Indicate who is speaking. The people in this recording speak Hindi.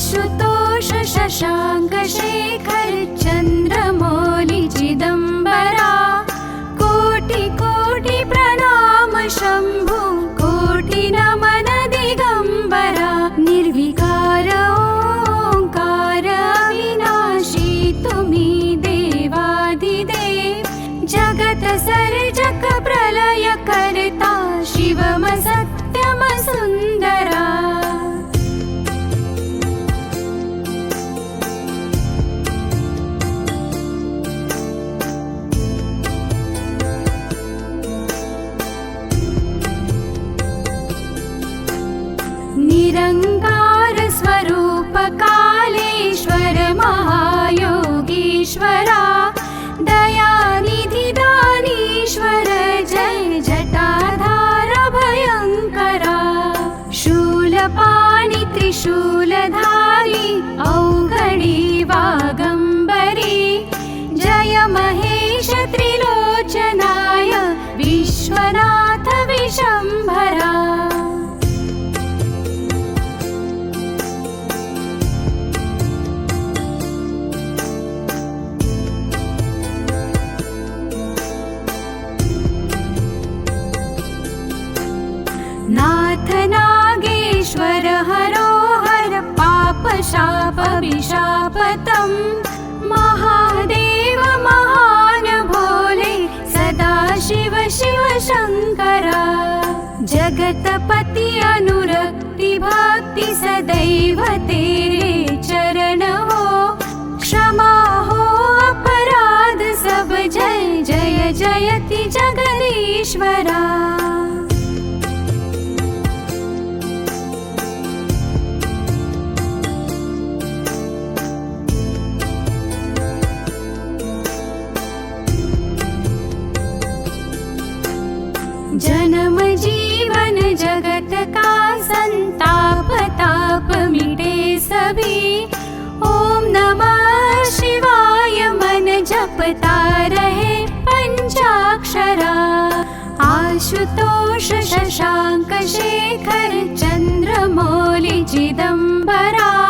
Speaker 1: आशुतोष शशांक शेखर चंद्रमौली चिदंबरा कोटि कोटि प्रणाम शंभु कोटि नमन दिगंबरा निर्विकार ओंकार अविनाशी तुम्ही देवादिदेव जगत सर्जक प्रलय करता शिवम सत्यम सुंदरा निरंकार स्वरूप कालेश्वर महायोगीश्वरा दयानिधि दानीश्वर जय जटाधार भयंकरा शूलपाणि त्रिशूलधारी अवघडी वागंबरी जय महेश त्रिलोचनाय विश्वनाथ विशंभरा नाथ नागेश्वर हरो हर पाप शाप विशापतम महादेव महान भोले सदा शिव शिव शंकरा जगतपति अनुरक्ति भक्ति सदैव तेरे चरण हो क्षमा हो अपराध सब जय जय जयति जगदीश्वरा जन्म जीवन जगत का संताप ताप मिटे सभी ओम नमः शिवाय मन जपता रहे पंचाक्षरा आशुतोष शशांक शेखर चंद्रमौली चिदंबरा